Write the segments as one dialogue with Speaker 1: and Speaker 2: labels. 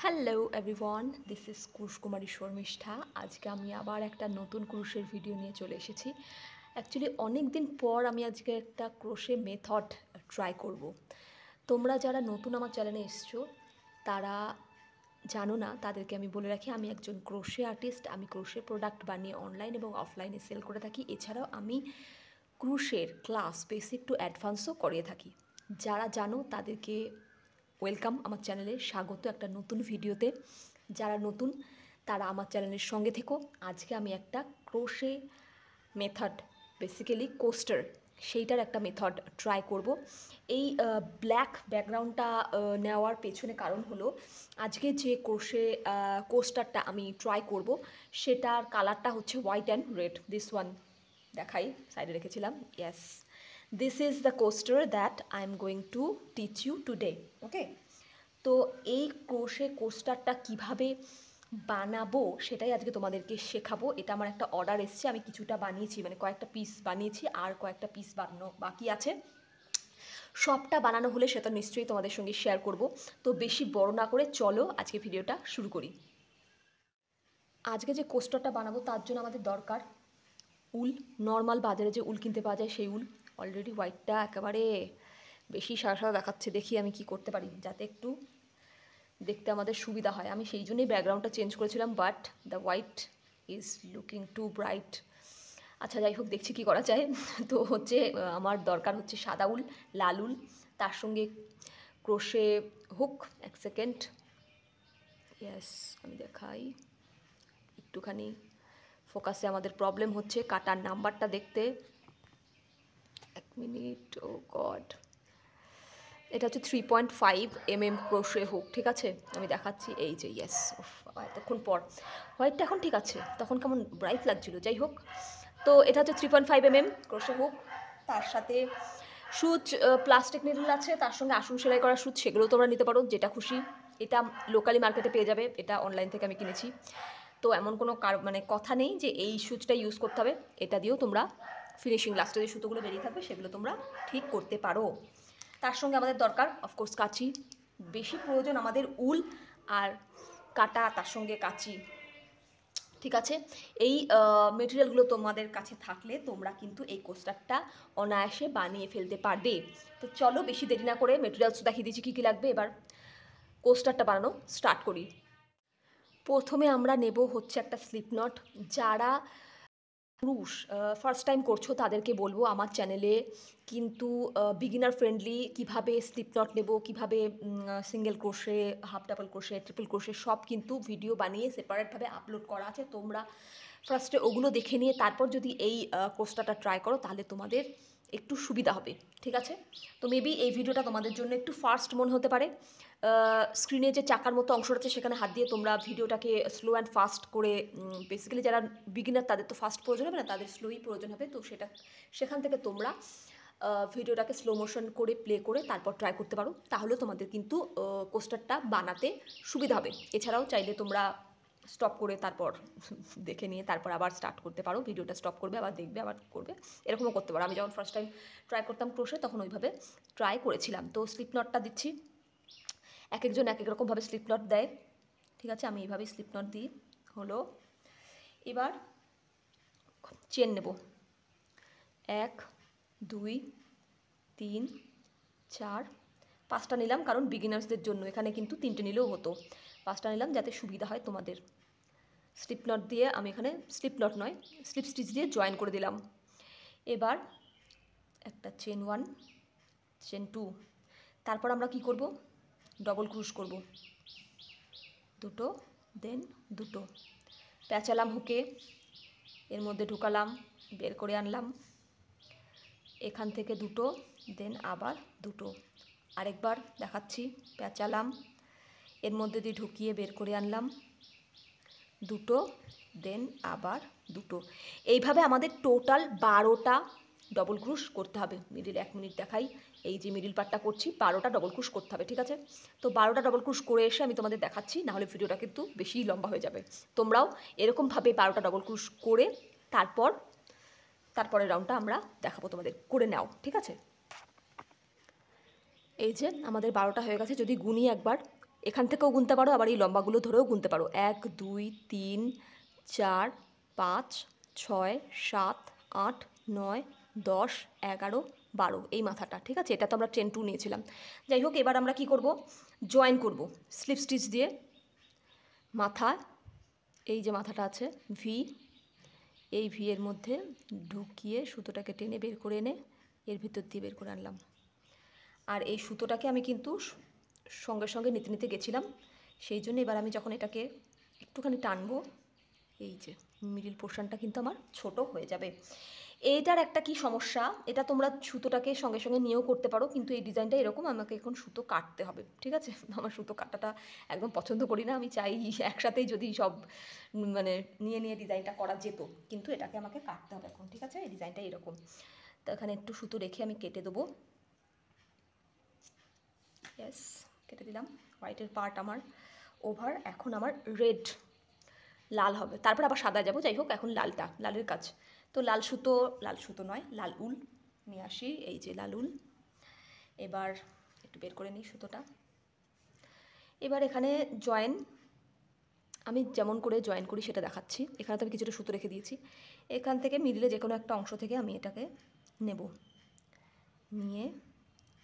Speaker 1: Hello everyone, this is কুমারী শর্মিষ্ঠা। আজকে আমি আবার একটা নতুন ক্রোশের ভিডিও নিয়ে চলে এসেছি। অ্যাকচুয়ালি অনেক দিন পর আমি আজকে একটা ক্রোশে মেথড ট্রাই করব। তোমরা যারা নতুন আমার চ্যানেলে এসছো তারা জানো না, তাদেরকে আমি বলে রাখি, আমি একজন ক্রোশে আর্টিস্ট। আমি ক্রোশে প্রোডাক্ট বানিয়ে অনলাইন এবং অফলাইনে সেল করে থাকি। এছাড়াও আমি ক্রোশের ক্লাস বেসিক টু অ্যাডভান্সও করিয়ে থাকি। যারা জানো তাদেরকে ওয়েলকাম আমার চ্যানেলে, স্বাগত একটা নতুন ভিডিওতে। যারা নতুন তারা আমার চ্যানেলের সঙ্গে থেকো। আজকে আমি একটা ক্রোশে মেথড, বেসিক্যালি কোস্টার, সেইটার একটা মেথড ট্রাই করব। এই ব্ল্যাক ব্যাকগ্রাউন্ডটা নেওয়ার পেছনে কারণ হলো, আজকে যে কোস্টারটা আমি ট্রাই করব সেটার কালারটা হচ্ছে white and red. This one দেখাই, সাইডে রেখেছিলাম। Yes, this is the coaster that I am going to teach you today. Okay, তো এই কোস্টারটা কিভাবে বানাবো সেটাই আজকে তোমাদেরকে শেখাবো। এটা আমার একটা অর্ডার এসছে, আমি কিছুটা বানিয়েছি, মানে কয়েকটা পিস বানিয়েছি, আর কয়েকটা পিস বানানো বাকি আছে। সবটা বানানো হলে সেটা নিশ্চয়ই তোমাদের সঙ্গে শেয়ার করব। তো বেশি বড় না করে চলো আজকে ভিডিওটা শুরু করি। আজকে যে কোস্টারটা বানাবো তার জন্য আমাদের দরকার উল। নর্মাল বাজারে যে উল কিনতে পাওয়া যায় সেই উল। অলরেডি হোয়াইটটা একেবারে বেশি সাদা সাদা দেখাচ্ছে, দেখি আমি কি করতে পারি যাতে একটু দেখতে আমাদের সুবিধা হয়। আমি সেই জন্যই ব্যাকগ্রাউন্ডটা চেঞ্জ করেছিলাম, but the white is looking to bright. আচ্ছা, যাই হোক, দেখছি কি করা যায়। তো হচ্ছে আমার দরকার হচ্ছে সাদা উল, লাল উল, তার সঙ্গে ক্রোশে হুক। এক সেকেন্ড, ইয়েস, আমি দেখাই একটুখানি। ফোকাসে আমাদের প্রবলেম হচ্ছে কাটার নাম্বারটা দেখতে। এক মিনিট, ও গড, এটা হচ্ছে 3.5 mm ক্রোশে হুক। ঠিক আছে, আমি দেখাচ্ছি, এই যে ইয়েস। এতক্ষণ পর হোয়াইটটা এখন ঠিক আছে, তখন কেমন ব্রাইট লাগছিল। যাই হোক, তো এটা হচ্ছে 3.5 mm ক্রোশে হুক। তার সাথে সুচ, প্লাস্টিক নিডল আছে, তার সঙ্গে আসন সেলাই করা সুচ, সেগুলো তোমরা নিতে পারো, যেটা খুশি। এটা লোকালি মার্কেটে পেয়ে যাবে, এটা অনলাইন থেকে আমি কিনেছি। তো এমন কোনো মানে কথা নেই যে এই সুচটা ইউজ করতে হবে। এটা দিয়েও তোমরা ফিনিশিং লাস্টে যে সুতোগুলো বেরিয়ে থাকবে সেগুলো তোমরা ঠিক করতে পারো। তার সঙ্গে আমাদের দরকার অফকোর্স কাঁচি। বেশি প্রয়োজন আমাদের উল আর কাটা, তার সঙ্গে কাঁচি। ঠিক আছে, এই মেটেরিয়ালগুলো তোমাদের কাছে থাকলে তোমরা কিন্তু এই কোস্টারটা অনায়াসে বানিয়ে ফেলতে পারবে। তো চলো বেশি দেরি না করে মেটেরিয়ালস দেখিয়ে দিচ্ছি কী কী লাগবে। এবার কোস্টারটা বানানো স্টার্ট করি। প্রথমে আমরা নেব হচ্ছে একটা স্লিপ নট। যারা পুরুষ ফার্স্ট টাইম করছো তাদেরকে বলবো, আমার চ্যানেলে কিন্তু বিগিনার ফ্রেন্ডলি কীভাবে স্লিপ নট নেব, কীভাবে single crochet, half double crochet, triple crochet সব কিন্তু ভিডিও বানিয়ে সেপারেটভাবে আপলোড করা আছে। তোমরা ফার্স্টে ওগুলো দেখে নিয়ে তারপর যদি এই কোর্সটা ট্রাই করো তাহলে তোমাদের একটু সুবিধা হবে। ঠিক আছে, তো মেবি এই ভিডিওটা তোমাদের জন্য একটু ফাস্ট মনে হতে পারে। স্ক্রিনে যে চাকার মতো অংশটা আছে সেখানে হাত দিয়ে তোমরা ভিডিওটাকে স্লো অ্যান্ড ফাস্ট করে, বেসিক্যালি যারা বিগিনার তাদের তো ফাস্ট প্রয়োজন হবে না, তাদের স্লোই প্রয়োজন হবে। তো সেখান থেকে তোমরা ভিডিওটাকে স্লো মোশন করে প্লে করে তারপর ট্রাই করতে পারো, তাহলে তোমাদের কিন্তু কোস্টারটা বানাতে সুবিধা হবে। এছাড়াও চাইলে তোমরা স্টপ করে তারপর দেখে নিয়ে তারপর আবার স্টার্ট করতে পারো, ভিডিওটা স্টপ করবে, আবার দেখবে, আবার করবে, এরকমও করতে পারো। আমি যখন ফার্স্ট টাইম ট্রাই করতাম ক্রোশে তখন ওইভাবে ট্রাই করেছিলাম। তো স্লিপ নটটা দিচ্ছি, এক একজন এক এক রকমভাবে স্লিপ নট দেয়। ঠিক আছে, আমি এইভাবেই স্লিপ নট দিই। হলো, এবার চেন নেব, 1 2 3 4 5টা নিলাম, কারণ বিগিনার্সদের জন্য। এখানে কিন্তু 3টে নিলেও হতো, 5টা নিলাম যাতে সুবিধা হয় তোমাদের। স্লিপ নট দিয়ে আমি এখানে, স্লিপ নট নয়, স্লিপ স্টিচ দিয়ে জয়েন করে দিলাম। এবার একটা চেন 1, চেন 2, তারপর আমরা কি করব, ডবল ক্রুশ করব, দুটো, দেন দুটো, প্যাঁচালাম হুকে, এর মধ্যে ঢুকালাম, বের করে আনলাম, এখান থেকে দুটো, দেন আবার দুটো, আরেকবার দেখাচ্ছি, প্যাঁচালাম, এর মধ্যে দিয়ে ঢুকিয়ে বের করে আনলাম, দুটো, দেন আবার দুটো। এইভাবে আমাদের টোটাল 12টা ডবল ক্রুশ করতে হবে। মিডিল 1 মিনিট দেখাই, এই যে মিডিল পার্টটা করছি 12টা ডবল ক্রুশ করতে হবে। ঠিক আছে, তো 12টা ডবল ক্রুশ করে এসে আমি তোমাদের দেখাচ্ছি, নাহলে ভিডিওটা কিন্তু বেশি লম্বা হয়ে যাবে। তোমরাও এরকমভাবে 12টা ডবল ক্রুশ করে তারপরের রাউন্ডটা আমরা দেখাবো তোমাদের, করে নাও। ঠিক আছে, এই যে আমাদের 12টা হয়ে গেছে। যদি গুনি একবার, এখান থেকেও গুনতে পারো, আবার এই লম্বাগুলো ধরেও গুনতে পারো। 1 2 3 4 5 6 7 8 9 10 11 12 এই মাথাটা, ঠিক আছে? এটা তো আমরা চেন 2 নিয়েছিলাম। যাই হোক, এবার আমরা কি করব, জয়েন করব স্লিপ স্টিচ দিয়ে। মাথা, এই যে মাথাটা আছে ভি, এই ভি এর মধ্যে ঢুকিয়ে সুতোটাকে টেনে বের করে এনে এর ভিতর দিয়ে বের করে আনলাম। আর এই সুতোটাকে আমি কিন্তু সঙ্গে সঙ্গে নিতে নিতে গেছিলাম, সেই জন্য এবার আমি যখন এটাকে একটুখানি টানবো, এই যে মিডিল পোর্শনটা কিন্তু আমার ছোট হয়ে যাবে। এইটার একটা কি সমস্যা, এটা তোমরা সুতোটাকে সঙ্গে সঙ্গে নিয়েও করতে পারো, কিন্তু এই ডিজাইনটা এরকম, আমাকে এখন সুতো কাটতে হবে, ঠিক আছে? আমার সুতো কাটাটা একদম পছন্দ করি না, আমি চাই একসাথেই যদি সব মানে নিয়ে নিয়ে ডিজাইনটা করা যেত, কিন্তু এটাকে আমাকে কাটতে হবে এখন, ঠিক আছে? এই ডিজাইনটা এরকম। তো এখানে একটু সুতো রেখে আমি কেটে দেবো। ইয়েস, কেটে দিলাম। হোয়াইটের পার্ট আমার ওভার, এখন আমার রেড লাল হবে, তারপর আবার সাদা যাব। যাই হোক, এখন লালটা, লালের কাজ। তো লাল সুতো নয়, লাল উল নিয়ে আসি, এই যে লাল উল। এবার একটু বের করে নিই সুতোটা। এবার এখানে জয়েন, আমি যেমন করে জয়েন করি সেটা দেখাচ্ছি। এখানে তো আমি কিছুটা সুতো রেখে দিয়েছি, এখান থেকে মিডলে যে কোনো একটা অংশ থেকে আমি এটাকে নেব, নিয়ে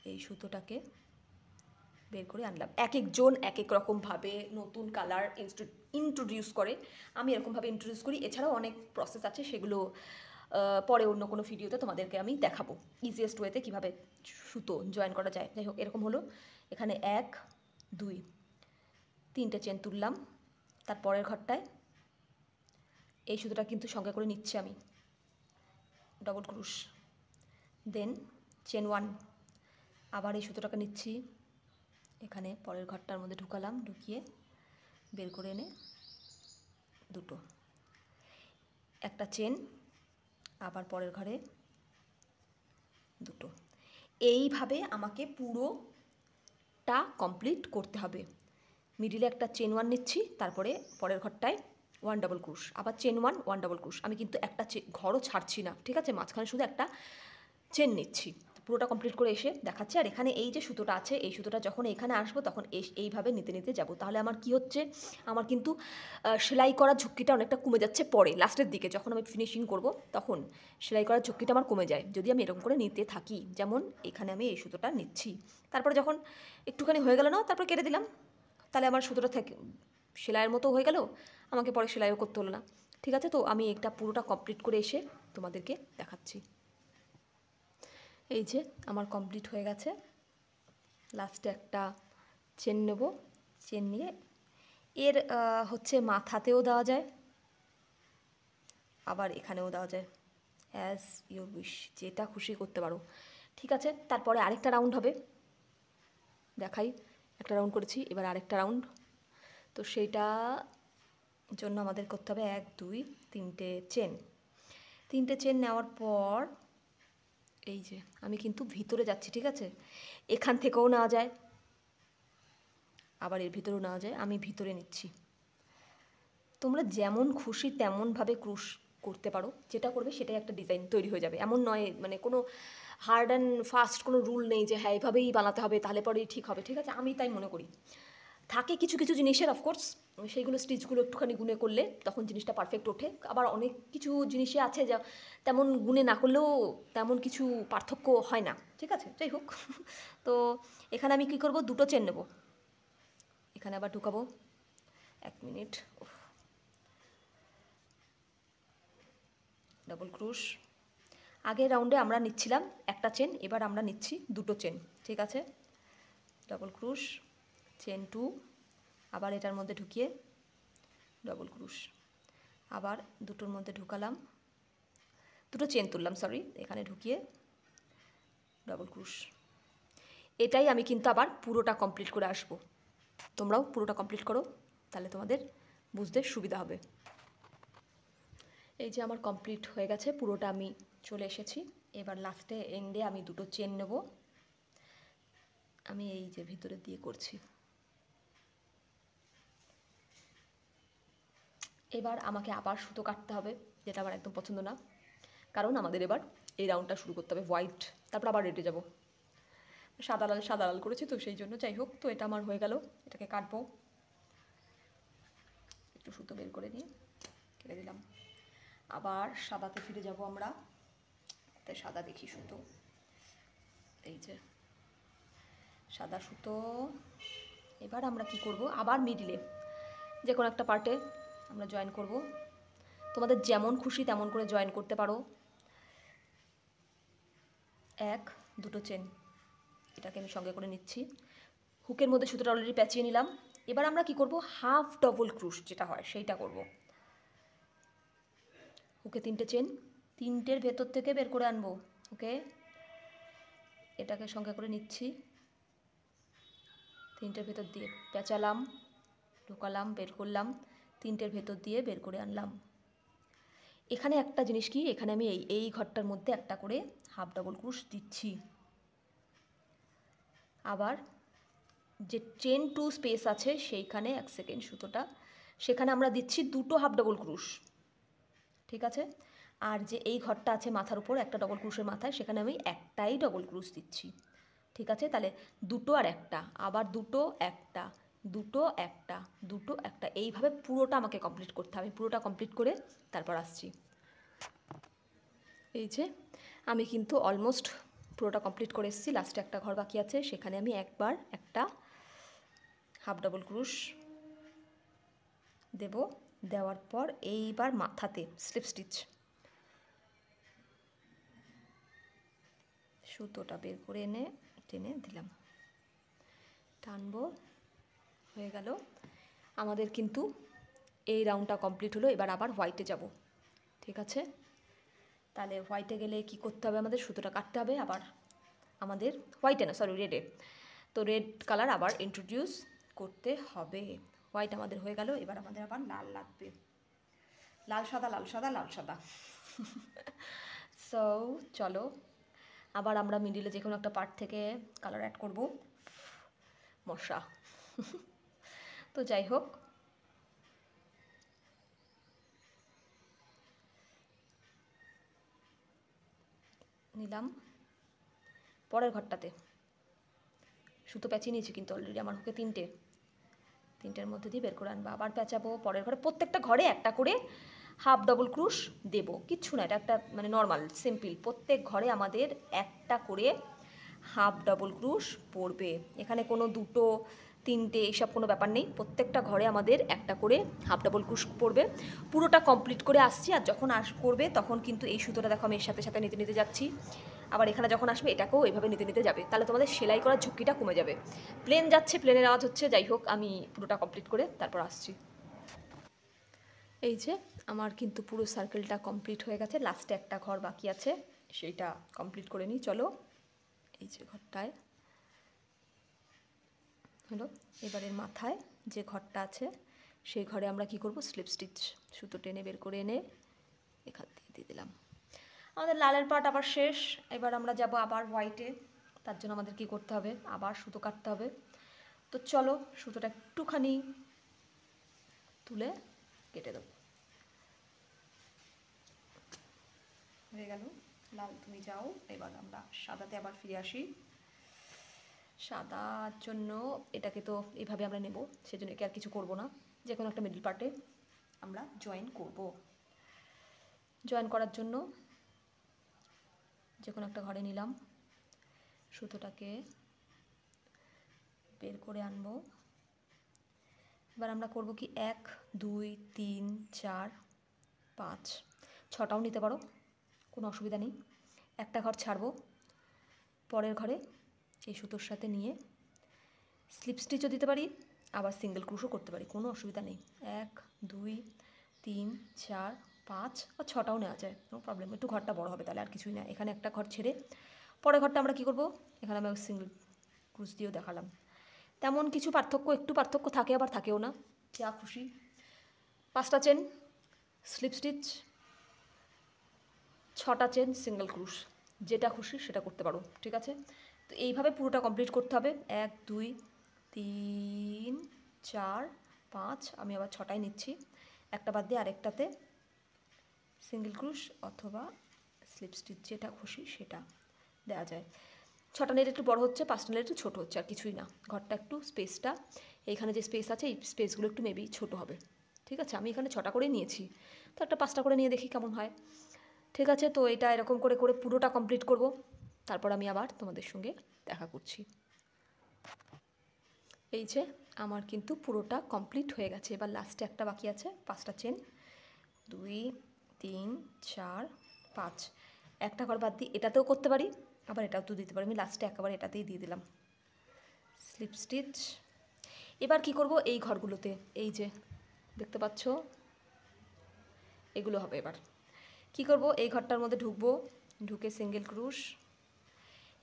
Speaker 1: এই সুতোটাকে বের করে আনলাম। এক একজন এক এক রকমভাবে নতুন কালার ইন্ট্রোডিউস করে, আমি এরকমভাবে ইন্ট্রোডিউস করি। এছাড়াও অনেক প্রসেস আছে, সেগুলো পরে অন্য কোনো ভিডিওতে তোমাদেরকে আমি দেখাবো ইজিয়েস্ট ওয়েতে কীভাবে সুতো জয়েন করা যায়। যাই হোক, এরকম হলো। এখানে 1 2 3টে চেন তুললাম, তারপরের ঘরটায় এই সুতোটা কিন্তু সঙ্গে করে নিচ্ছি আমি, ডবল ক্রুশ, দেন চেন 1, আবার এই সুতোটাকে নিচ্ছি, এখানে পরের ঘরটার মধ্যে ঢুকালাম, ঢুকিয়ে বের করে এনে দুটো, একটা চেন, আবার পরের ঘরে দুটো। এইভাবে আমাকে পুরোটা কমপ্লিট করতে হবে। মিডিলে একটা চেন 1 নিচ্ছি, তারপরে পরের ঘরটায় 1 ডাবল ক্রুশ, আবার চেন 1 1 ডাবল ক্রুশ। আমি কিন্তু একটা ঘরও ছাড়ছি না, ঠিক আছে? মাঝখানে শুধু একটা চেন নিচ্ছি। পুরোটা কমপ্লিট করে এসে দেখাচ্ছি। আর এখানে এই যে সুতোটা আছে, এই সুতোটা যখন এখানে আসবো তখন এইভাবে নিতে নিতে যাব। তাহলে আমার কি হচ্ছে, আমার কিন্তু সেলাই করার ঝুঁকিটা অনেকটা কমে যাচ্ছে। পরে লাস্টের দিকে যখন আমি ফিনিশিং করব তখন সেলাই করার ঝুঁকিটা আমার কমে যায় যদি আমি এরকম করে নিতে থাকি। যেমন এখানে আমি এই সুতোটা নিচ্ছি, তারপরে যখন একটুখানি হয়ে গেল না, তারপরে কেটে দিলাম, তাহলে আমার সুতোটা থেকে সেলাইয়ের মতো হয়ে গেল, আমাকে পরে সেলাইও করতে হলো না, ঠিক আছে? তো আমি এটা পুরোটা কমপ্লিট করে এসে তোমাদেরকে দেখাচ্ছি। এই যে আমার কমপ্লিট হয়ে গেছে। লাস্টে একটা চেন নেব, চেন নিয়ে এর হচ্ছে মাথাতেও দেওয়া যায়, আবার এখানেও দেওয়া যায়, অ্যাজ ইউর উইশ, যেটা খুশি করতে পারো, ঠিক আছে? তারপরে আরেকটা রাউন্ড হবে, দেখাই। একটা রাউন্ড করেছি, এবার আরেকটা রাউন্ড। তো সেইটা জন্য আমাদের করতে হবে 1 2 3টে চেন। 3টে চেন নেওয়ার পর এই যে আমি কিন্তু ভিতরে যাচ্ছি, ঠিক আছে? এখান থেকেও নেওয়া যায়, আবার এর ভিতরেও নেওয়া যায়, আমি ভিতরে নিচ্ছি। তোমরা যেমন খুশি তেমনভাবে ক্রুশ করতে পারো, যেটা করবে সেটাই একটা ডিজাইন তৈরি হয়ে যাবে, এমন নয় মানে কোনো হার্ড অ্যান্ড ফাস্ট কোনো রুল নেই যে হ্যাঁ এইভাবেই বানাতে হবে তাহলে পরেই ঠিক হবে, ঠিক আছে? আমি তাই মনে করি। থাকে কিছু কিছু জিনিসের অফকোর্স, সেইগুলো স্টিচগুলো একটুখানি গুনে করলে তখন জিনিসটা পারফেক্ট ওঠে। আবার অনেক কিছু জিনিসে আছে যা তেমন গুনে না করলেও তেমন কিছু পার্থক্য হয় না, ঠিক আছে? যাই হোক, তো এখানে আমি কী করব, দুটো চেন নেব, এখানে আবার ঢুকাবো, 1 মিনিট, ডাবল ক্রুশ। আগের রাউন্ডে আমরা নিচ্ছিলাম একটা চেন, এবার আমরা নিচ্ছি দুটো চেন, ঠিক আছে? ডাবল ক্রুশ, চেন 2, আবার এটার মধ্যে ঢুকিয়ে ডবল ক্রুশ, আবার দুটোর মধ্যে ঢুকালাম, দুটো চেন তুললাম, সরি, এখানে ঢুকিয়ে ডবল ক্রুশ। এটাই আমি কিন্তু আবার পুরোটা কমপ্লিট করে আসবো। তোমরাও পুরোটা কমপ্লিট করো, তাহলে তোমাদের বুঝতে সুবিধা হবে। এই যে আমার কমপ্লিট হয়ে গেছে, পুরোটা আমি চলে এসেছি। এবার লাস্টে এন্ডে আমি দুটো চেন নেব, আমি এই যে ভিতরে দিয়ে করছি। এবার আমাকে আবার সুতো কাটতে হবে, যেটা আমার একদম পছন্দ না, কারণ আমাদের এবার এই রাউন্ডটা শুরু করতে হবে হোয়াইট, তারপর আবার রেডে যাব। সাদা লাল করেছি তো সেই জন্য। যাই হোক, তো এটা আমার হয়ে গেল। এটাকে কাটবো, একটু সুতো বের করে নিয়ে কেটে দিলাম। আবার সাদাতে ফিরে যাব আমরা। তাই সাদা দেখি সুতো, এই যে সাদা সুতো। এবার আমরা কি করব, আবার মিডিলে যে কোনো একটা পার্টে আমরা জয়েন করব। তোমাদের যেমন খুশি তেমন করে জয়েন করতে পারো। 1 2 চেন, এটাকে আমি সঙ্গে করে নিচ্ছি। হুকের মধ্যে সুতোটা অলরেডি প্যাঁচিয়ে নিলাম। এবার আমরা কি করব, হাফ ডবল ক্রুশ যেটা হয় সেইটা করব। হুকে 3টে চেন, 3টের ভেতর থেকে বের করে আনবো। ওকে, এটাকে সঙ্গে করে নিচ্ছি। 3টের ভেতর দিয়ে পেঁচালাম, ঢোকালাম, বের করলাম, 3টের ভেতর দিয়ে বের করে আনলাম। এখানে একটা জিনিস কি, এখানে আমি এই ঘরটার মধ্যে একটা করে হাফ ডাবল ক্রুশ দিচ্ছি। আবার যে চেন 2 স্পেস আছে সেইখানে 1 সেকেন্ড সুতোটা, সেখানে আমরা দিচ্ছি 2টো হাফ ডাবল ক্রুশ, ঠিক আছে। আর যে এই ঘরটা আছে মাথার উপর একটা ডবল ক্রুশের মাথায়, সেখানে আমি একটাই ডবল ক্রুশ দিচ্ছি, ঠিক আছে। তাহলে 2টো আর একটা, আবার 2টো একটা, 2টো একটা, 2টো একটা, এইভাবে পুরোটা আমাকে কমপ্লিট করতে হবে। পুরোটা কমপ্লিট করে তারপর আসছি। এই যে আমি কিন্তু অলমোস্ট পুরোটা কমপ্লিট করে এসেছি। লাস্টে একটা ঘর বাকি আছে, সেখানে আমি একবার একটা হাফ ডাবল ক্রুশ দেব। দেওয়ার পর এইবার মাথাতে স্লিপ স্টিচ, সুতোটা বের করে এনে টেনে দিলাম, টানবো, হয়ে গেল আমাদের কিন্তু এই রাউন্ডটা কমপ্লিট হলো। এবার আবার হোয়াইটে যাব, ঠিক আছে। তাহলে হোয়াইটে গেলে কি করতে হবে, আমাদের সুতোটা কাটতে হবে আবার, আমাদের হোয়াইটে না সরি রেডে, তো রেড কালার আবার ইন্ট্রোডিউস করতে হবে। হোয়াইট আমাদের হয়ে গেল, এবার আমাদের আবার লাল লাগবে, লাল সাদা লাল সাদা লাল সাদা। সো চলো আবার আমরা মিডিলে যে কোনো একটা পার্ট থেকে কালার অ্যাড করব, মশা। তো যাই হোক, নিলাম পরের ঘরটাতে সুতো প্যাঁচিয়ে নিয়েছি কিন্তু অলরেডি আমার হুকে 3টের মধ্যে দিয়ে বের করে আনবো, আবার প্যাঁচাবো। পরের ঘরে প্রত্যেকটা ঘরে একটা করে হাফ ডবল ক্রুশ দেবো, কিচ্ছু না, এটা একটা মানে নর্মাল সিম্পল। প্রত্যেক ঘরে আমাদের একটা করে হাফ ডবল ক্রুশ পড়বে, এখানে কোনো 2টো 3টে এইসব কোনো ব্যাপার নেই। প্রত্যেকটা ঘরে আমাদের একটা করে হাফ ডাবল ক্রুশ পড়বে। পুরোটা কমপ্লিট করে আসছি, আর যখন করবে তখন কিন্তু এই সুতোটা দেখো আমি এর সাথে সাথে নিতে নিতে যাচ্ছি। আবার এখানে যখন আসবে এটাকেও এভাবে নিতে নিতে যাবে, তাহলে তোমাদের সেলাই করার ঝুঁকিটা কমে যাবে। প্লেন যাচ্ছে, প্লেনের আওয়াজ হচ্ছে, যাই হোক আমি পুরোটা কমপ্লিট করে তারপর আসছি। এই যে আমার কিন্তু পুরো সার্কেলটা কমপ্লিট হয়ে গেছে, লাস্টে একটা ঘর বাকি আছে, সেইটা কমপ্লিট করে নিই চলো। এই যে ঘরটায় হলো, এবারের মাথায় যে ঘরটা আছে সেই ঘরে আমরা কি করব, স্লিপ স্টিচ সুতো টেনে বের করে এনে এখান থেকে দিয়ে দিলাম। আমাদের লালের পার্ট আবার শেষ। এবার আমরা যাব আবার হোয়াইটে, তার জন্য আমাদের কি করতে হবে, আবার সুতো কাটতে হবে। তো চলো সুতোটা একটুখানি তুলে কেটে দেবো। হয়ে গেল লাল, তুমি যাও। এবার আমরা সাদাতে আবার ফিরে আসি। সাদার জন্য এটাকে তো এভাবে আমরা নেব, সেজন্য একে আর কিছু করব না, যে কোনো একটা মিডল পার্টে আমরা জয়েন করব। জয়েন করার জন্য যে কোনো একটা ঘরে নিলাম, সুতোটাকে বের করে আনবো। এবার আমরা করব কি 1 2 3 4 5 6টাও নিতে পারো, কোনো অসুবিধা নেই। একটা ঘর ছাড়বো, পরের ঘরে এই সুতোর সাথে নিয়ে স্লিপ স্টিচও দিতে পারি, আবার সিঙ্গেল ক্রুশও করতে পারি, কোনো অসুবিধা নেই। 1 2 3 4 5 বা 6টাও নেওয়া যায়, নো প্রবলেম। একটু ঘরটা বড় হবে তাহলে, আর কিছুই না। এখানে একটা ঘর ছেড়ে পরের ঘরটা আমরা কী করব, এখানে আমি সিঙ্গেল ক্রুশ দিয়েও দেখালাম। তেমন কিছু পার্থক্য, একটু পার্থক্য থাকে আবার থাকেও না, যা খুশি। 5টা চেন স্লিপ স্টিচ, 6টা চেন সিঙ্গেল ক্রুশ, যেটা খুশি সেটা করতে পারো, ঠিক আছে। তো এইভাবে পুরোটা কমপ্লিট করতে হবে। 1 2 3 4 5, আমি আবার 6টাই নিচ্ছি, একটা বাদ দিয়ে আরেকটাতে সিঙ্গেল ক্রুশ অথবা স্লিপ স্টিচ, যেটা খুশি সেটা দেওয়া যায়। 6টা নেট একটু বড় হচ্ছে, 5টা নেট একটু ছোটো হচ্ছে, আর কিছুই না। ঘরটা একটু স্পেসটা, এইখানে যে স্পেস আছে এই স্পেসগুলো একটু মেবি ছোটো হবে। ঠিক আছে, আমি এখানে 6টা করে নিয়েছি, তো একটা 5টা করে নিয়ে দেখি কেমন হয়। ঠিক আছে, তো এটা এরকম করে করে পুরোটা কমপ্লিট করব, তারপর আমি আবার তোমাদের সঙ্গে দেখা করছি। এই যে আমার কিন্তু পুরোটা কমপ্লিট হয়ে গেছে, এবার লাস্টে একটা বাকি আছে, 5টা চেন, 2 3 4 5, একটা ঘর বাদ দিই, এটাতেও করতে পারি আবার এটাও তো দিতে পারি, আমি লাস্টে একেবারে এটাতেই দিয়ে দিলাম স্লিপ স্টিচ। এবার কি করব, এই ঘরগুলোতে এই যে দেখতে পাচ্ছ এগুলো হবে। এবার কি করব, এই ঘরটার মধ্যে ঢুকবো, ঢুকে সিঙ্গেল ক্রুশ।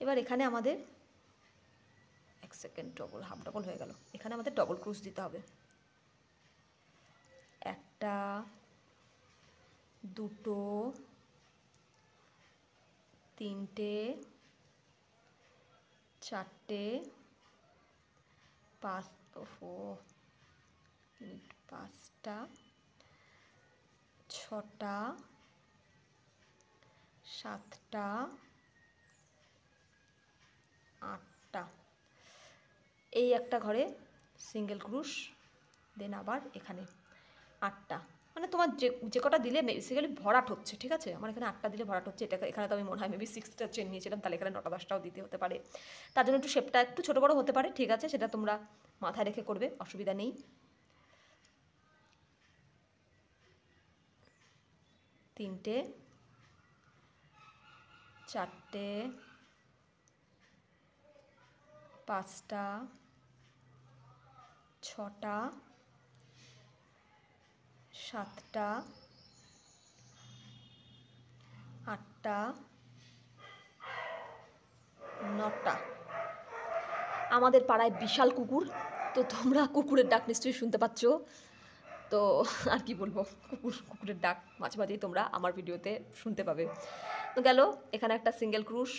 Speaker 1: এবার এখানে আমাদের এক সেকেন্ড, ডবল হাফ ডবল হয়ে গেল, এখানে আমাদের ডবল ক্রুশ দিতে হবে। একটা, দুটো, তিনটে, চারটে, 5টা, 6টা, 7টা, 8টা, এই একটা ঘরে সিঙ্গেল ক্রুশ, দেন আবার এখানে 8টা, মানে তোমার যে কটা দিলে বেসিক্যালি ভরাট হচ্ছে। ঠিক আছে, আমার এখানে 8টা দিলে ভরাট হচ্ছে, এটা এখানে তো আমি মনে হয় মেবি 6টা চেন নিয়েছিলাম, তাহলে এখানে 9টা 10টাও দিতে হতে পারে, তার জন্য একটু শেপটা একটু ছোটো বড়ো হতে পারে। ঠিক আছে, সেটা তোমরা মাথায় রেখে করবে, অসুবিধা নেই। তিনটে, চারটে, 5টা, 6টা, 7টা, 8টা, 9টা। আমাদের পাড়ায় বিশাল কুকুর, তো তোমরা কুকুরের ডাক নিশ্চয়ই শুনতে পাচ্ছ। তো আর কি বলবো, কুকুরের ডাক মাঝে মাঝেই তোমরা আমার ভিডিওতে শুনতে পাবে। তো গেল, এখানে একটা সিঙ্গেল ক্রুশ,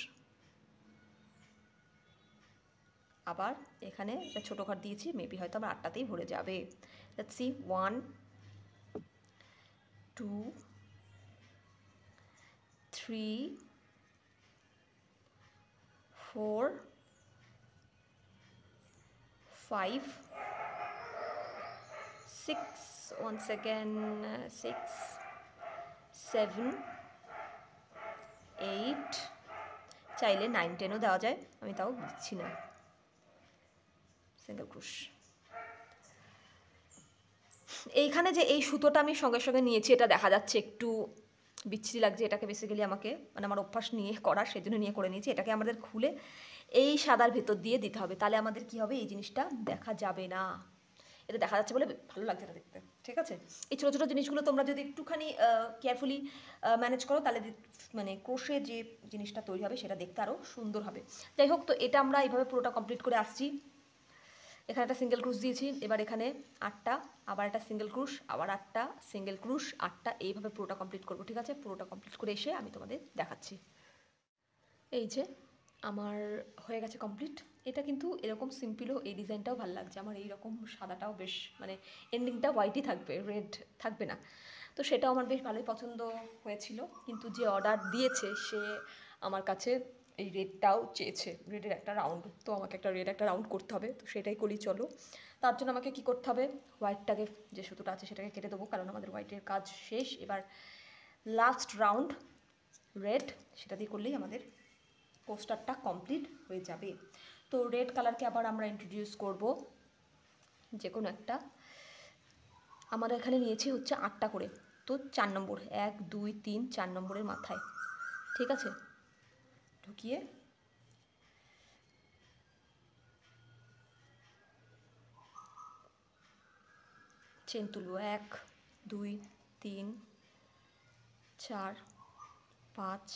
Speaker 1: আবার এখানে একটা ছোটো ঘর দিয়েছি, মেবি হয়তো আবার 8টাতেই ভরে যাবে। লেটস সি, 1 2 3 4 5 6, 1 সেকেন্ড, 6 7 8, চাইলে 9 10ও দেওয়া যায়, আমি তাও দিচ্ছি না। সিঙ্গেল ক্রুশ, এইখানে যে এই সুতোটা আমি সঙ্গে সঙ্গে নিয়েছি, এটা দেখা যাচ্ছে একটু বিচ্ছিরি লাগছে, এটাকে বেসিক্যালি আমাকে মানে আমার অভ্যাস নিয়ে করার, সেজন্য নিয়ে করে নিয়েছি। এটাকে আমাদের খুলে এই সাদার ভেতর দিয়ে দিতে হবে, তাহলে আমাদের কি হবে, এই জিনিসটা দেখা যাবে না। এটা দেখা যাচ্ছে বলে ভালো লাগছে না দেখতে। ঠিক আছে, এই ছোটো ছোটো জিনিসগুলো তোমরা যদি একটুখানি কেয়ারফুলি ম্যানেজ করো, তাহলে মানে ক্রোশে যে জিনিসটা তৈরি হবে সেটা দেখতে আরও সুন্দর হবে। যাই হোক, তো এটা আমরা এইভাবে পুরোটা কমপ্লিট করে আসছি। এখানে একটা সিঙ্গেল ক্রুশ দিয়েছি, এবার এখানে 8টা, আবার একটা সিঙ্গেল ক্রুশ, আবার 8টা, সিঙ্গেল ক্রুশ, 8টা, এইভাবে পুরোটা কমপ্লিট করবো। ঠিক আছে, পুরোটা কমপ্লিট করে এসে আমি তোমাদের দেখাচ্ছি। এই যে আমার হয়ে গেছে কমপ্লিট। এটা কিন্তু এরকম সিম্পলও, এই ডিজাইনটাও ভালো লাগছে আমার, এইরকম সাদাটাও বেশ, মানে এন্ডিংটা হোয়াইটই থাকবে, রেড থাকবে না, তো সেটাও আমার বেশ ভালোই পছন্দ হয়েছিল। কিন্তু যে অর্ডার দিয়েছে সে আমার কাছে এই রেডটাও চেয়েছে, রেডের একটা রাউন্ড, তো আমাকে একটা রেড একটা রাউন্ড করতে হবে, তো সেটাই করি চলো। তার জন্য আমাকে কি করতে হবে, হোয়াইটটাকে যে সুতোটা আছে সেটাকে কেটে দেবো, কারণ আমাদের হোয়াইটের কাজ শেষ। এবার লাস্ট রাউন্ড রেড, সেটা দিয়ে করলেই আমাদের পোস্টারটা কমপ্লিট হয়ে যাবে। তো রেড কালারকে আবার আমরা ইন্ট্রোডিউস করব যে কোনো একটা, আমরা এখানে নিয়েছি হচ্ছে 8টা করে, তো 4 নম্বর, 1 2 3 4 নম্বরের মাথায়। ঠিক আছে, ঢুকিয়ে চেন তুলব, 1 2 3 4 5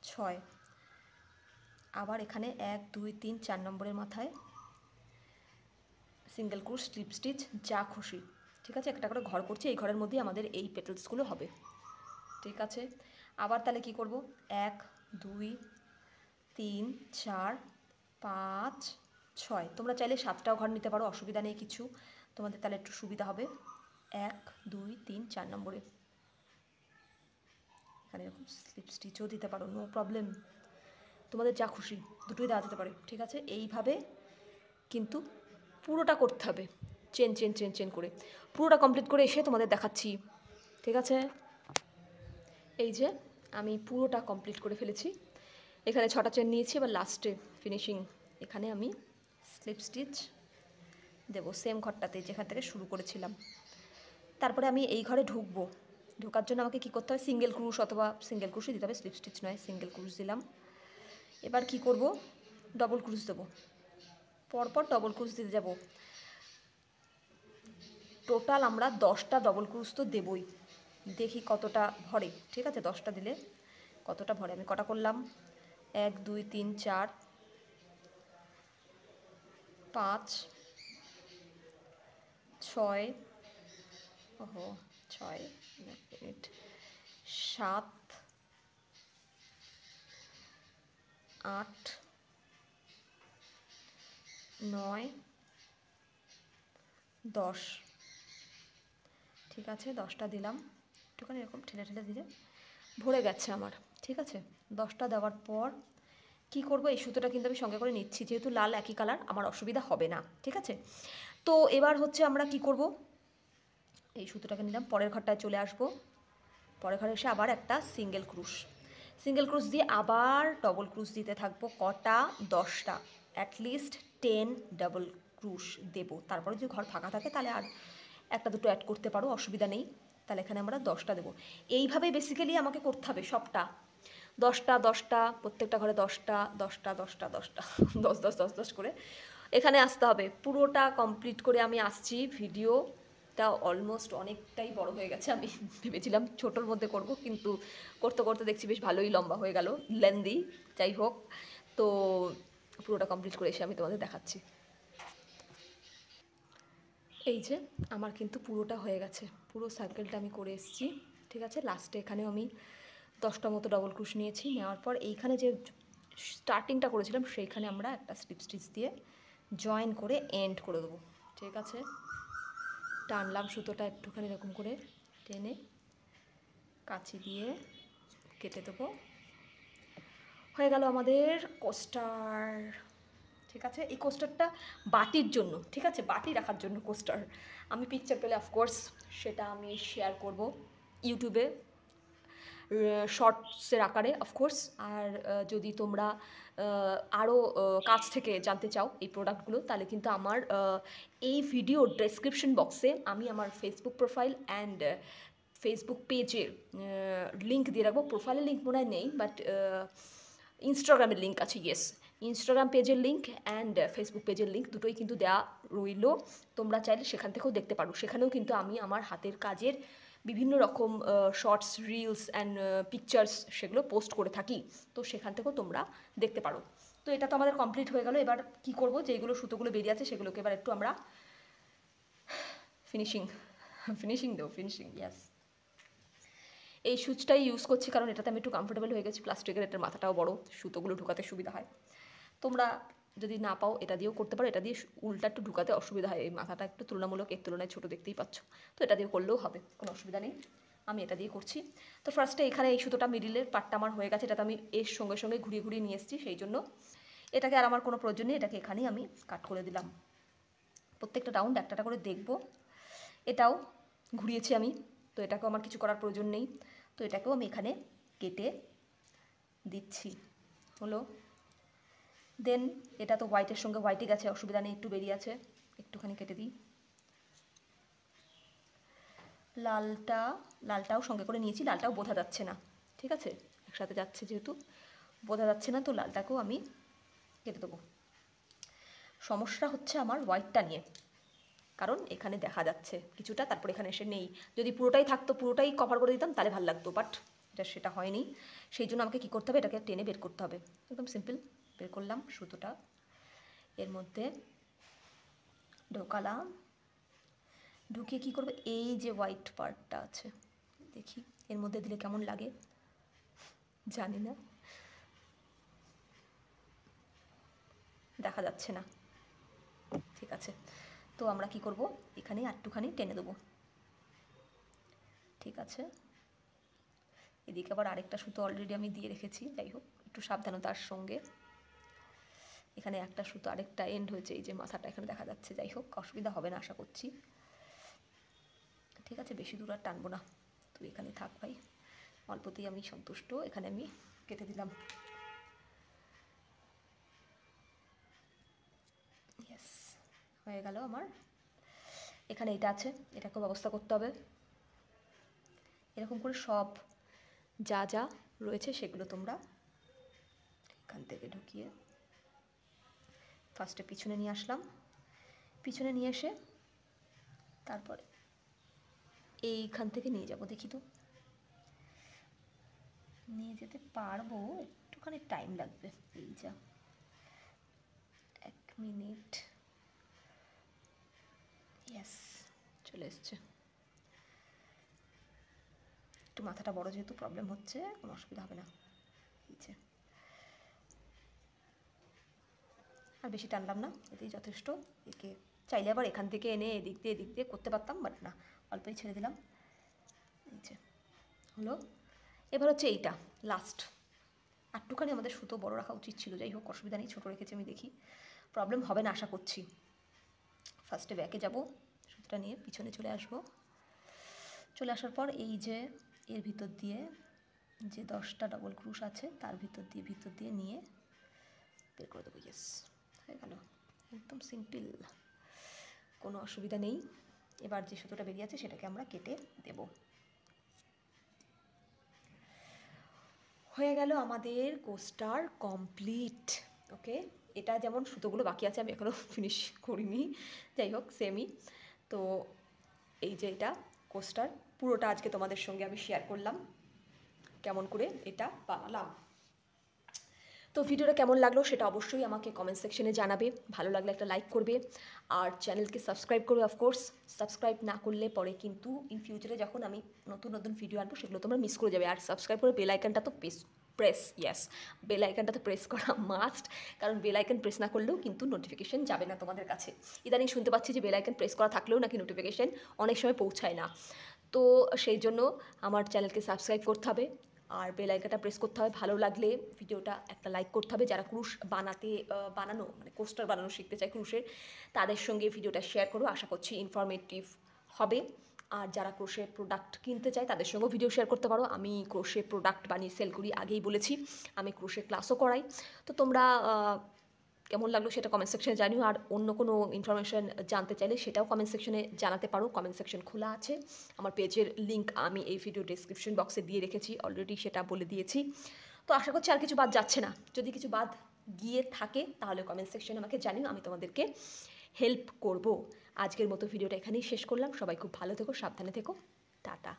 Speaker 1: 6, আবার এখানে 1 2 3 4 নম্বরের মাথায় সিঙ্গেল ক্রুশ, স্লিপ স্টিচ, যা খুশি। ঠিক আছে, একটা করে ঘর করছি, এই ঘরের মধ্যেই আমাদের এই পেটেলসগুলো হবে। ঠিক আছে, আবার তাহলে কি করব, 1 2 3 4 5 6, তোমরা চাইলে 7টাও ঘর নিতে পারো, অসুবিধা নেই কিছু, তোমাদের তাহলে একটু সুবিধা হবে। 1 2 3 4 নম্বরে এখানে এরকম স্লিপ স্টিচও দিতে পারো, নো প্রবলেম। তোমাদের যা খুশি দুটোই দেওয়া যেতে পারে, ঠিক আছে। এইভাবে কিন্তু পুরোটা করতে হবে, চেন চেন চেন চেন করে পুরোটা কমপ্লিট করে এসে তোমাদের দেখাচ্ছি, ঠিক আছে। এই যে আমি পুরোটা কমপ্লিট করে ফেলেছি, এখানে 6টা চেন নিয়েছি। এবার লাস্টে ফিনিশিং, এখানে আমি স্লিপ স্টিচ দেবো সেম ঘরটাতে যেখান থেকে শুরু করেছিলাম। তারপরে আমি এই ঘরে ঢুকবো, ঢোকার জন্য আমাকে কী করতে হবে, সিঙ্গেল ক্রুশ অথবা সিঙ্গেল ক্রুশই দিতে হবে, স্লিপ স্টিচ নয়, সিঙ্গেল ক্রুশ দিলাম। এবার কি করব, ডবল ক্রুশ দেবো, পরপর ডবল ক্রুশ দিতে যাব। টোটাল আমরা 10টা ডবল ক্রুশ তো দেবই, দেখি কতটা ভরে, ঠিক আছে। 10টা দিলে কতটা ভরে, আমি কটা করলাম, 1 2 3 4 5 6, ওহো 6 মিনিট, 7 8 9 10, ঠিক আছে। 10টা দিলাম, একটুখানি এরকম ঠেলে ঠেলে দিলে ভরে গেছে আমার, ঠিক আছে। 10টা দেওয়ার পর কি করব, এই সুতোটা কিন্তু আমি সঙ্গে করে নিচ্ছি, যেহেতু লাল একই কালার আমার অসুবিধা হবে না, ঠিক আছে। তো এবার হচ্ছে আমরা কি করব, এই সুতোটাকে নিলাম, পরের ঘরটায় চলে আসব, পরের ঘরে এসে আবার একটা সিঙ্গেল ক্রুশ দিয়ে আবার ডবল ক্রুশ দিতে থাকবো, কটা, 10টা, অ্যাটলিস্ট 10 ডাবল ক্রুশ দেবো। তারপরে যদি ঘর ফাঁকা থাকে তাহলে আর একটা দুটো অ্যাড করতে পারো, অসুবিধা নেই। তাহলে এখানে আমরা 10টা দেবো। এইভাবেই বেসিক্যালি আমাকে করতে হবে সবটা, 10টা 10টা, প্রত্যেকটা ঘরে 10টা 10টা 10টা 10টা 10 10 10 10 করে এখানে আসতে হবে। পুরোটা কমপ্লিট করে আমি আসছি। ভিডিওটা অলমোস্ট অনেকটাই বড় হয়ে গেছে, আমি ভেবেছিলাম ছোটোর মধ্যে করব, কিন্তু করতে করতে দেখছি বেশ ভালোই লম্বা হয়ে গেল, লেন্দি, যাই হোক। তো পুরোটা কমপ্লিট করে এসে আমি তোমাদের দেখাচ্ছি। এই যে আমার কিন্তু পুরোটা হয়ে গেছে, পুরো সার্কেলটা আমি করে এসেছি, ঠিক আছে। লাস্টে এখানেও আমি 10টা মতো ডবল ক্রুশ নিয়েছি, নেওয়ার পর এইখানে যে স্টার্টিংটা করেছিলাম সেইখানে আমরা একটা স্লিপ স্টিচ দিয়ে জয়েন করে এন্ড করে দেবো, ঠিক আছে। টানলাম সুতোটা একটুখানি এরকম করে টেনে কাঁচি দিয়ে কেটে দেবো, হয়ে গেল আমাদের কোস্টার, ঠিক আছে। এই কোস্টারটা বাটির জন্য, ঠিক আছে, বাটি রাখার জন্য কোস্টার। আমি পিকচার পেলে অফকোর্স সেটা আমি শেয়ার করব ইউটিউবে শর্টসের আকারে অফকোর্স। আর যদি তোমরা আরও কাছ থেকে জানতে চাও এই প্রোডাক্টগুলো, তাহলে কিন্তু আমার এই ভিডিওর ডেসক্রিপশন বক্সে আমি আমার ফেসবুক প্রোফাইল অ্যান্ড ফেসবুক পেজের লিঙ্ক দিয়ে রাখবো। প্রোফাইলের লিঙ্ক মনে হয় নেই, বাট ইনস্টাগ্রামের লিঙ্ক আছে, ইয়েস, ইনস্টাগ্রাম পেজের লিঙ্ক অ্যান্ড ফেসবুক পেজের লিঙ্ক দুটোই কিন্তু দেওয়া রইল। তোমরা চাইলে সেখান থেকেও দেখতে পারো, সেখানেও কিন্তু আমি আমার হাতের কাজের বিভিন্ন রকম শর্টস, রিলস অ্যান্ড পিকচার্স সেগুলো পোস্ট করে থাকি, তো সেখান থেকেও তোমরা দেখতে পারো। তো এটা তো আমাদের কমপ্লিট হয়ে গেল। এবার কি করব, যেগুলো সুতোগুলো বেরিয়ে আছে সেগুলোকে এবার একটু আমরা ফিনিশিং দেবো, ইয়াস। এই সুচটাই ইউজ করছি কারণ এটাতে আমি একটু কমফোর্টেবল হয়ে গেছি, প্লাস্টিকের, এটার মাথাটাও বড়, সুতোগুলো ঢুকাতে সুবিধা হয়। তোমরা যদি না পাও এটা দিয়েও করতে পারো, এটা দিয়ে উল্টা একটু ঢুকাতে অসুবিধা হয়, এই মাথাটা একটু তুলনামূলক এর তুলনায় ছোটো দেখতেই পাচ্ছ, তো এটা দিয়ে করলেও হবে, কোনো অসুবিধা নেই। আমি এটা দিয়ে করছি। তো ফার্স্টে এখানে এই সুতোটা মিডিলের পার্টটা আমার হয়ে গেছে, এটাতে আমি এর সঙ্গে সঙ্গে ঘুরিয়ে ঘুরিয়ে নিয়ে এসেছি, সেই জন্য এটাকে আর আমার কোনো প্রয়োজন নেই, এটাকে এখানেই আমি কাট করে দিলাম। প্রত্যেকটা রাউন্ড একটা করে দেখব। এটাও ঘুরিয়েছি আমি, তো এটাকেও আমার কিছু করার প্রয়োজন নেই, তো এটাকেও আমি এখানে কেটে দিচ্ছি, হলো। দেন এটা তো হোয়াইটের সঙ্গে হোয়াইটই গেছে, অসুবিধা নেই, একটু বেরিয়ে আছে, একটুখানি কেটে দিই। লালটাও সঙ্গে করে নিয়েছি, লালটাও বোঝা যাচ্ছে না, ঠিক আছে, একসাথে যাচ্ছে যেহেতু বোঝা যাচ্ছে না, তো লালটাকেও আমি কেটে দেবো। সমস্যা হচ্ছে আমার হোয়াইটটা নিয়ে, কারণ এখানে দেখা যাচ্ছে কিছুটা, তারপর এখানে এসে নেই। যদি পুরোটাই থাকতো, পুরোটাই কভার করে দিতাম তাহলে ভালো লাগতো, বাট সেটা হয়নি। সেই জন্য আমাকে কী করতে হবে, এটাকে টেনে বের করতে হবে, একদম সিম্পল। বের করলাম সুতোটা, এর মধ্যে ঢোকালাম, ঢুকিয়ে কী করবে, এই যে হোয়াইট পার্টটা আছে, দেখি এর মধ্যে দিলে কেমন লাগে, জানি না, দেখা যাচ্ছে না, ঠিক আছে। তো আমরা কি করব, এখানে একটুখানি টেনে দেবো, ঠিক আছে। এদিকে আবার আরেকটা সুতো অলরেডি আমি দিয়ে রেখেছি, যাই হোক একটু সাবধানতার সঙ্গে। এখানে একটা সুতো আরেকটা এন্ড হয়েছে, এই যে মাথাটা এখানে দেখা যাচ্ছে। যাই হোক, অসুবিধা হবে না আশা করছি। ঠিক আছে, বেশি দূর আর টানবো না, তুই এখানে থাক ভাই, অল্পতেই আমি সন্তুষ্ট। এখানে আমি কেটে দিলাম। ইয়েস, হয়ে গেল আমার। এখানে এটা আছে, এটাকে ব্যবস্থা করতে হবে। এরকম করে সব যা যা রয়েছে সেগুলো তোমরা এখান থেকে ঢুকিয়ে ফার্স্টে পিছনে নিয়ে আসলাম। পিছনে নিয়ে এসে তারপরে এইখান থেকে নিয়ে যাব। দেখি তো নিয়ে যেতে পারবো, একটুখানি টাইম লাগবে। এই যা 1 মিনিট। ইয়েস, চলে এসছে। একটু মাথাটা বড় যেহেতু প্রবলেম হচ্ছে, কোনো অসুবিধা হবে না। এই যে, আর বেশি টানলাম না, এতেই যথেষ্ট। একে চাইলে আবার এখান থেকে এনে এদিক দিয়ে করতে পারতাম, বাট না, অল্পই ছেড়ে দিলাম। এই যে হলো। এবার হচ্ছে এইটা লাস্ট। একটুখানি আমাদের সুতো বড় রাখা উচিত ছিল, যাই হোক অসুবিধা নেই, ছোটো রেখেছি আমি। দেখি, প্রবলেম হবে না আশা করছি। ফার্স্টে ব্যাকে যাব, সুতোটা নিয়ে পিছনে চলে আসবো। চলে আসার পর এই যে এর ভিতর দিয়ে যে 10টা ডবল ক্রুশ আছে তার ভিতর দিয়ে নিয়ে বের করে দেবো। ইয়েস, হয়ে গেল, একদম সিম্পল, কোনো অসুবিধা নেই। এবার যে সুতোটা বেরিয়ে আছে সেটাকে আমরা কেটে দেব। হয়ে গেল আমাদের কোস্টার কমপ্লিট। ওকে, এটা যেমন সুতোগুলো বাকি আছে আমি এখনও ফিনিশ করিনি, যাই হোক সেমই। তো এই যে এটা কোস্টার, পুরোটা আজকে তোমাদের সঙ্গে আমি শেয়ার করলাম কেমন করে এটা বানালাম। তো ভিডিওটা কেমন লাগলো সেটা অবশ্যই আমাকে কমেন্ট সেকশনে জানাবে। ভালো লাগলে একটা লাইক করবে, আর চ্যানেলকে সাবস্ক্রাইব করবে। অফকোর্স সাবস্ক্রাইব না করলে পরে কিন্তু ইন ফিউচারে যখন আমি নতুন ভিডিও আনবো সেগুলো তোমরা মিস করে যাবে। আর সাবস্ক্রাইব করে বেল আইকনটা তো প্রেস, ইয়েস, বেল আইকনটা তো প্রেস করা মাস্ট, কারণ বেল আইকন প্রেস না করলেও কিন্তু নোটিফিকেশন যাবে না তোমাদের কাছে। ইদানিং শুনতে পাচ্ছি যে বেল আইকন প্রেস করা থাকলেও নাকি নোটিফিকেশন অনেক সময় পৌঁছায় না। তো সেই জন্য আমার চ্যানেলকে সাবস্ক্রাইব করতে হবে আর বেল আইকনটা প্রেস করতে হবে। ভালো লাগলে ভিডিওটা একটা লাইক করতে হবে। যারা ক্রুশ বানানো মানে কোস্টার বানানো শিখতে চায় ক্রুশের, তাদের সঙ্গে ভিডিওটা শেয়ার করো। আশা করছি ইনফরমেটিভ হবে। আর যারা ক্রোশে প্রোডাক্ট কিনতে চায় তাদের সঙ্গেও ভিডিও শেয়ার করতে পারো। আমি ক্রোশে প্রোডাক্ট বানিয়ে সেল করি, আগেই বলেছি। আমি ক্রোশে ক্লাসও করাই। তো তোমরা কেমন লাগলো সেটা কমেন্ট সেকশনে জানিও। আর অন্য কোনো ইনফরমেশান জানতে চাইলে সেটাও কমেন্ট সেকশনে জানাতে পারো। কমেন্ট সেকশন খোলা আছে। আমার পেজের লিঙ্ক আমি এই ভিডিও ডেসক্রিপশন বক্সে দিয়ে রেখেছি, অলরেডি সেটা বলে দিয়েছি। তো আশা করছি আর কিছু বাদ যাচ্ছে না। যদি কিছু বাদ গিয়ে থাকে তাহলে কমেন্ট সেকশনে আমাকে জানিও, আমি তোমাদেরকে হেল্প করব। আজকের মতো ভিডিওটা এখানেই শেষ করলাম। সবাই খুব ভালো থেকো, সাবধানে থেকো, টাটা।